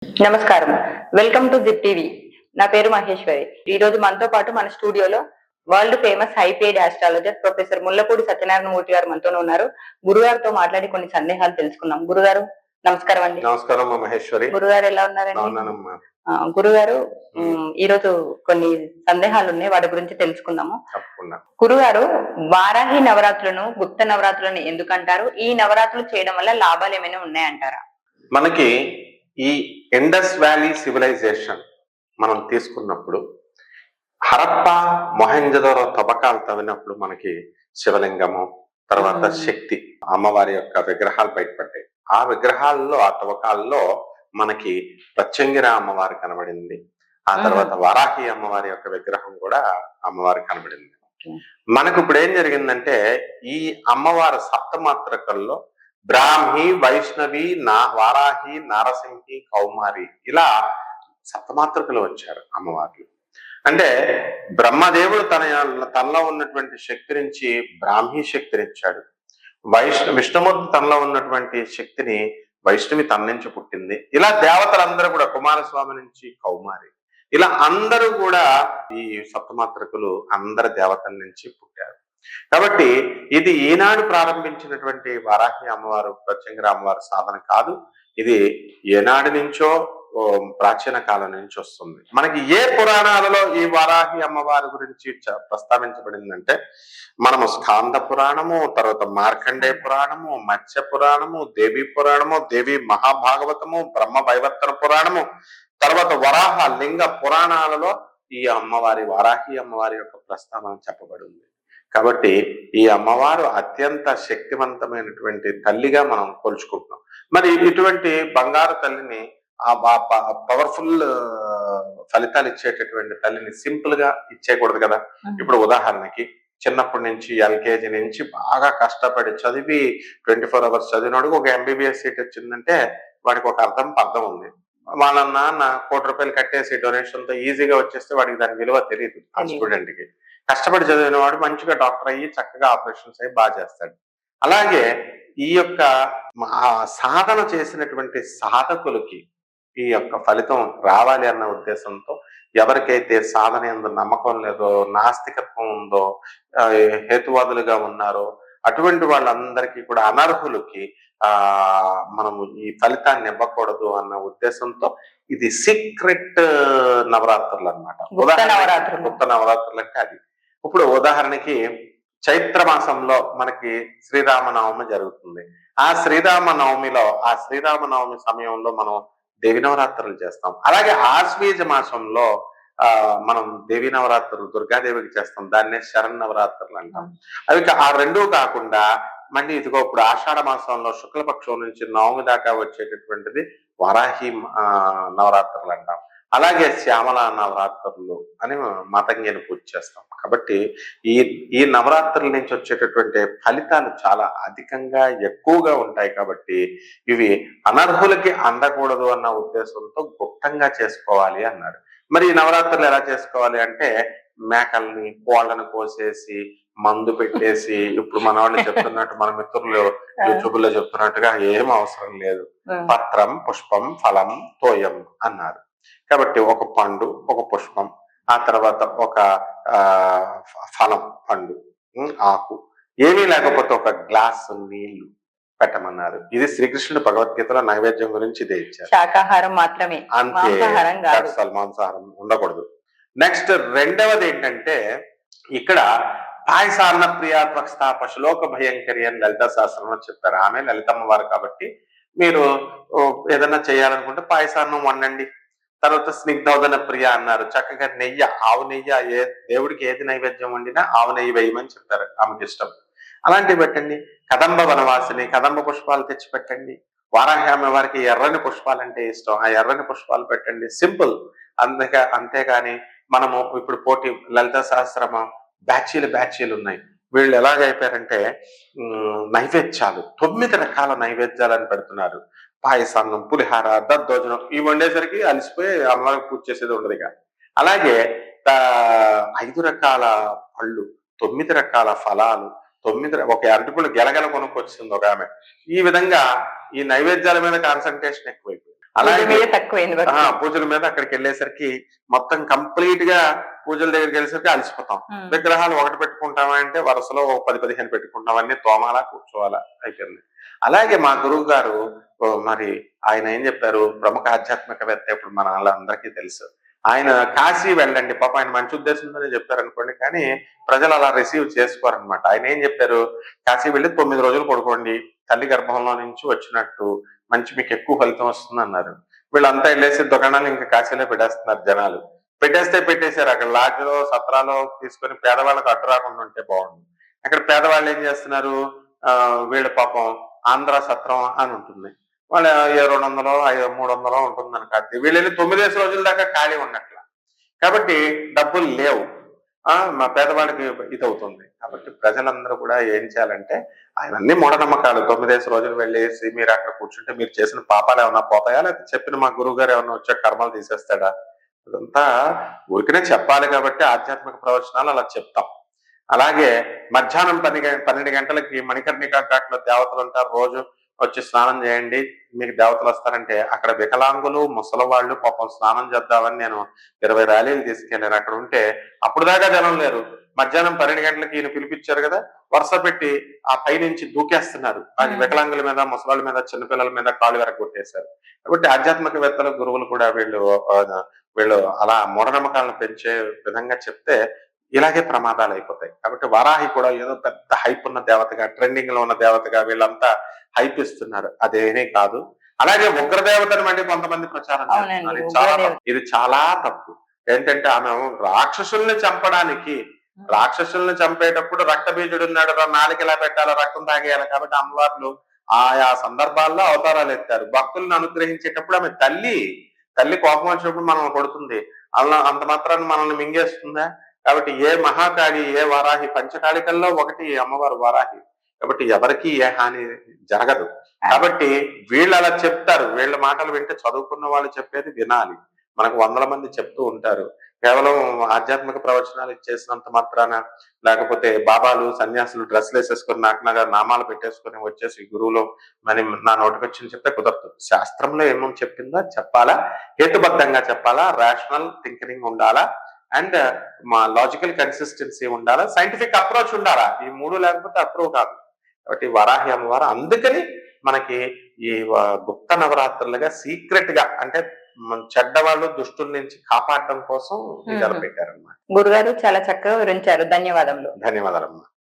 నమస్కారం. Welcome to Zip TV. నా పేరు మహేశ్వరి. ఈ రోజు మనతో పాటు మన స్టూడియోలో world famous high paid astrologer professor Mullapudi Satyanarayana Murthy గారు మనతోనే ఉన్నారు. గురుగారితో మాట్లాడి కొన్ని సందేహాలు తెలుసుకుందాం. గురుగారు నమస్కారం అండి. నమస్కారం మహేశ్వరి. గురుగారు ఎలా ఉన్నారండి? గురుగారు ఈ రోజు కొన్ని సందేహాలు ఉన్నాయి, వాటి గురించి తెలుసుకుందాము. గురుగారు, వారాహి నవరాత్రులను గుప్త నవరాత్రులను ఎందుకంటారు? ఈ నవరాత్రులు చేయడం వల్ల లాభాలు ఏమైనా ఉన్నాయంటారా? మనకి ఈ ఇండస్ వ్యాలీ సివిలైజేషన్ మనం తీసుకున్నప్పుడు హరప్ప మొహంజదోరో తవ్వకాలు తవ్వినప్పుడు మనకి శివలింగము, తర్వాత శక్తి అమ్మవారి యొక్క విగ్రహాలు బయటపడ్డాయి. ఆ విగ్రహాల్లో, ఆ తవ్వకాల్లో మనకి ప్రత్యంగిర అమ్మవారి కనబడింది. ఆ తర్వాత వారాహి అమ్మవారి యొక్క విగ్రహం కూడా అమ్మవారి కనబడింది. మనకు ఇప్పుడు ఏం జరిగిందంటే, ఈ అమ్మవారి సప్తమాత్రకల్లో బ్రాహ్మి, వైష్ణవి, వారాహి, నారసింహి, కౌమారి ఇలా సప్తమాత్రకులు వచ్చారు అమ్మవార్లు. అంటే బ్రహ్మదేవుడు తనలో ఉన్నటువంటి శక్తి నుంచి బ్రాహ్మీ శక్తిని ఇచ్చాడు. విష్ణుమూర్తి తనలో ఉన్నటువంటి శక్తిని వైష్ణవి తన నుంచి పుట్టింది. ఇలా దేవతలందరూ కూడా కుమారస్వామి నుంచి కౌమారి, ఇలా అందరూ కూడా ఈ సప్తమాత్రకులు అందరి దేవతల నుంచి పుట్టారు. కాబట్టి ఇది ఈనాడు ప్రారంభించినటువంటి వారాహి అమ్మవారు, ప్రత్యంగిర అమ్మవారి సాధన కాదు. ఇది ఏనాడు నుంచో ప్రాచీన కాలం నుంచి వస్తుంది. మనకి ఏ పురాణాలలో ఈ వారాహి అమ్మవారి గురించి ప్రస్తావించబడిందంటే, మనము స్కాంద పురాణము, తర్వాత మార్కండే పురాణము, మత్స్య పురాణము, దేవి పురాణము, దేవి మహాభాగవతము, బ్రహ్మ వైవర్తన పురాణము, తర్వాత వరాహ లింగ పురాణాలలో ఈ అమ్మవారి, వారాహి అమ్మవారి యొక్క ప్రస్తావన చెప్పబడింది. కాబట్టి ఈ అమ్మవారు అత్యంత శక్తివంతమైనటువంటి తల్లిగా మనం కొలుచుకుంటున్నాం. మరి ఇటువంటి బంగారు తల్లిని, ఆ పవర్ఫుల్ ఫలితాలు ఇచ్చేటటువంటి తల్లిని సింపుల్ గా ఇచ్చేయకూడదు కదా. ఇప్పుడు ఉదాహరణకి చిన్నప్పటి నుంచి ఎల్కేజీ నుంచి బాగా కష్టపడి చదివి 24 hours చదివినాడు ఒక ఎంబీబీఎస్ సీట్ వచ్చిందంటే వాడికి ఒక అర్థం ఉంది. వాళ్ళ నాన్న ₹1,00,00,000 కట్టేసి డొనేషన్ తో ఈజీగా వచ్చేస్తే వాడికి దాని విలువ తెలియదు. ఆ స్టూడెంట్ కి కష్టపడి చదివిన వాడు మంచిగా డాక్టర్ అయ్యి చక్కగా ఆపరేషన్స్ అయ్యి బాగా చేస్తాడు. అలాగే ఈ యొక్క సాధన చేసినటువంటి సాధకులకి ఈ యొక్క ఫలితం రావాలి అన్న ఉద్దేశంతో, ఎవరికైతే సాధన యందు నమ్మకం లేదో, నాస్తికత్వం ఉందో, హేతువాదులుగా ఉన్నారో అటువంటి వాళ్ళందరికీ కూడా, అనర్హులకి మనము ఈ ఫలితాన్ని ఇవ్వకూడదు అన్న ఉద్దేశంతో ఇది సీక్రెట్ నవరాత్రులు అన్నమాట. గుప్త నవరాత్రులు అంటే అది. ఇప్పుడు ఉదాహరణకి చైత్ర మాసంలో మనకి శ్రీరామనవమి జరుగుతుంది. ఆ శ్రీరామనవమి సమయంలో మనం దేవి నవరాత్రులు చేస్తాం. అలాగే ఆశ్వీజ మాసంలో మనం దేవి నవరాత్రులు దుర్గాదేవికి చేస్తాం. దాన్నే శరన్నవరాత్రులు అంటాం. అవి ఆ రెండూ కాకుండా మళ్ళీ ఇదిగో ఇప్పుడు ఆషాఢ మాసంలో శుక్లపక్షం నుంచి నవమి దాకా వచ్చేటటువంటిది వారాహి నవరాత్రులు అంటాం. అలాగే శ్యామల నవరాత్రులు అని మాతంగిని పూజ చేస్తాం. కాబట్టి ఈ నవరాత్రుల నుంచి వచ్చేటటువంటి ఫలితాలు చాలా అధికంగా ఎక్కువగా ఉంటాయి. కాబట్టి ఇవి అనర్హులకి అందకూడదు అన్న ఉద్దేశంతో గుప్తంగా చేసుకోవాలి అన్నాడు. మరి ఈ నవరాత్రులు ఎలా చేసుకోవాలి అంటే, మేకల్ని, కోళ్ళను కోసేసి మందు పెట్టేసి, ఇప్పుడు మన వాళ్ళు చెప్తున్నట్టు, మన మిత్రులు యూట్యూబ్ లో చెప్తున్నట్టుగా ఏం అవసరం లేదు. పత్రం, పుష్పం, ఫలం, తోయం అన్నారు. కాబట్టి ఒక పండు, ఒక పుష్పం, ఆ తర్వాత ఒక ఫలం, పండు, ఆకు, ఏమీ లేకపోతే ఒక గ్లాసు నీళ్లు పెట్టమన్నారు. ఇది శ్రీకృష్ణుడు భగవద్గీతలో నైవేద్యం గురించి ఇదే ఇచ్చారు. శాకాహారం మాత్రమే, అంతే, మాంసాహారం ఉండకూడదు. నెక్స్ట్ రెండవది ఏంటంటే, ఇక్కడ పాయసాన్న ప్రియాత్వక్స్థ పశులోక భయంకరి అని లలితా శాస్త్రంలో చెప్పారు. ఆమె లలితమ్మ వారు కాబట్టి మీరు ఏదైనా చేయాలనుకుంటే పాయసాన్నం వండండి. తర్వాత స్నిగ్ధోదన ప్రియ అన్నారు. చక్కగా నెయ్యి, ఆవు నెయ్యి, దేవుడికి ఏది నైవేద్యం వండినా ఆవు నెయ్యి వేయమని చెప్పారు, ఆమెకి ఇష్టం. అలాంటివి పెట్టండి. కదంబ వనవాసిని, కదంబ పుష్పాలు తెచ్చి పెట్టండి. వారాహి వారికి ఎర్రని పుష్పాలంటే ఇష్టం, ఆ ఎర్రని పుష్పాలు పెట్టండి. సింపుల్. అంతేగాని మనము ఇప్పుడు పోటీ లలిత సహస్రమ బ్యాచీలు ఉన్నాయి. వీళ్ళు ఎలాగైపోయారంటే నైవేద్యాలు 9 రకాల నైవేద్యాలను పెడుతున్నారు. పాయసాన్నం, పులిహార, దద్దోజనం ఇవి వండేసరికి అలసిపోయి అమ్మవారికి పూజ చేసేది ఉండదు ఇక. అలాగే 5 రకాల పళ్ళు, 9 రకాల ఫలాలు, 9 ఒక అరటిపళ్ళు గెలగెల కొనుక్కొచ్చింది ఒక ఆమె. ఈ విధంగా ఈ నైవేద్యాల మీద కాన్సన్ట్రేషన్ ఎక్కువైపోయింది. అలాగే మీద తక్కువైంది భక్తి. పూజల మీద అక్కడికి వెళ్ళేసరికి మొత్తం కంప్లీట్ గా పూజల దగ్గరికి వెళ్ళేసరికి అలసిపోతాం. విగ్రహాలు ఒకటి పెట్టుకుంటామా అంటే వరుసలో 10-15 పెట్టుకుంటాం, అన్ని తోమాలా కూర్చోవాలా అయిపోయింది. అలాగే మా గురువు గారు మరి ఆయన ఏం చెప్పారు, ప్రముఖ ఆధ్యాత్మికవేత్త, ఇప్పుడు మన వాళ్ళందరికీ తెలుసు. ఆయన కాశీ వెళ్ళండి, పాప ఆయన మంచి ఉద్దేశంతోనే చెప్పారు అనుకోండి, కానీ ప్రజలు అలా రిసీవ్ చేసుకోరనమాట. ఆయన ఏం చెప్పారు, కాశీ వెళ్ళి 9 రోజులు పడుకోండి, తల్లి గర్భంలో నుంచి వచ్చినట్టు, మంచి మీకు ఎక్కువ ఫలితం వస్తుంది అన్నారు. వీళ్ళంతా వెళ్ళేసి దుకాణాలు ఇంకా కాశీలో పెట్టేస్తున్నారు జనాలు. పెట్టేశారు. అక్కడ లాడ్జ్లో సత్రాలో తీసుకొని పేదవాళ్ళకు అడ్డు రాకుండా ఉంటే బాగుంది. అక్కడ పేదవాళ్ళు ఏం చేస్తున్నారు, వీళ్ళ పాపం ఆంధ్ర సత్రం అని ఉంటుంది, వాళ్ళ 200 300 ఉంటుంది మనకు అద్దె. వీళ్ళు 9 రోజుల దాకా ఖాళీ ఉన్నట్ల. కాబట్టి డబ్బులు లేవు, మా పేదవాడికి ఇది అవుతుంది. కాబట్టి ప్రజలందరూ కూడా ఏం చేయాలంటే, అవన్నీ మూఢనమ్మకాలు. 9 రోజులు వెళ్ళేసి మీరు అక్కడ కూర్చుంటే మీరు చేసిన పాపాలు ఏమన్నా పోతాయా, లేకపోతే చెప్పిన మా గురువు గారు ఏమన్నా వచ్చే కర్మలు తీసేస్తాడా? అదంతా ఊరికనే చెప్పాలి కాబట్టి ఆధ్యాత్మిక ప్రవచనాలు అలా చెప్తాం. అలాగే మధ్యాహ్నం 12 గంటలకి మణికర్ణికా ఘాట్లో దేవతలు ఉంటారు, రోజు వచ్చి స్నానం చేయండి మీకు దేవతలు వస్తారంటే, అక్కడ వికలాంగులు ముసలివాళ్ళు పాపం స్నానం చేద్దామని నేను 20 ర్యాలీలు తీసుకెళ్ళాను. అక్కడ ఉంటే అప్పుడు దాకా జనం లేరు. మధ్యాహ్నం 12 గంటలకి ఈయన పిలిపించారు కదా, వరుస పెట్టి ఆ పై నుంచి దూకేస్తున్నారు. అది వికలాంగుల మీద, ముసలాళ్ళ మీద, చిన్నపిల్లల మీద కాళ్ళు వెరగొట్టేశారు. కాబట్టి ఆధ్యాత్మికవేత్తలు, గురువులు కూడా వీళ్ళు అలా మూఢనమ్మకాలను పెంచే విధంగా చెప్తే ఇలాగే ప్రమాదాలు అయిపోతాయి. కాబట్టి వారాహి కూడా ఏదో పెద్ద హైప్ ఉన్న దేవతగా, ట్రెండింగ్ లో ఉన్న దేవతగా వీళ్ళంతా హైప్ ఇస్తున్నారు, అదేమీ కాదు. అలాగే ఉగ్రదేవతని మళ్ళీ కొంతమంది ప్రచారం చేస్తున్నారు. ఇది చాలా తప్పు. ఏంటంటే ఆమె రాక్షసుల్ని చంపడానికి, రాక్షసుల్ని చంపేటప్పుడు రక్తబీజుడు ఉన్నాడు, నాలుగు ఇలా పెట్టాలి, రక్తం తాగేయాలి. కాబట్టి అమ్మవార్లు ఆయా సందర్భాల్లో అవతారాలు ఎత్తారు. భక్తులను అనుగ్రహించేటప్పుడు ఆమె తల్లి కోపం వచ్చినప్పుడు మనల్ని కొడుతుంది, అలా అంత మాత్రాన్ని మనల్ని మింగేస్తుందా? కాబట్టి ఏ మహాకాళి, ఏ వారాహి, పంచకాళికల్లో ఒకటి అమ్మవారు వారాహి. కాబట్టి ఎవరికి ఏ హాని జరగదు. కాబట్టి వీళ్ళు అలా చెప్తారు, వీళ్ళ మాటలు వింటే చదువుకున్న వాళ్ళు చెప్పేది వినాలి. మనకు 100 మంది చెప్తూ ఉంటారు. కేవలం ఆధ్యాత్మిక ప్రవచనాలు ఇచ్చేసినంత మాత్రాన, లేకపోతే బాబాలు సన్యాసులు డ్రెస్లు వేసేసుకొని నాకునగా నామాలు పెట్టేసుకొని వచ్చేసి గురువులు మరి నా నోటికి వచ్చింది చెప్తే కుదరదు. శాస్త్రంలో ఏమని చెప్పిందో చెప్పాలా, హేతుబద్ధంగా చెప్పాలా, రేషనల్ థింకింగ్ ఉండాలా, అండ్ మా లాజికల్ కన్సిస్టెన్సీ ఉండాలా, సైంటిఫిక్ అప్రోచ్ ఉండాలా. ఈ 3 లేకపోతే అప్రూవ్ కాదు. కాబట్టి వరాహి అమ్మవారు అందుకని మనకి ఈ గుప్త నవరాత్రులుగా సీక్రెట్ గా, అంటే చెడ్డవాళ్ళు దుష్టుల నుంచి కాపాడడం కోసం పెట్టారన్నమాట. గురుగారు చాలా చక్కగా వివరించారు. ధన్యవాదములు. ధన్యవాదాలమ్మా.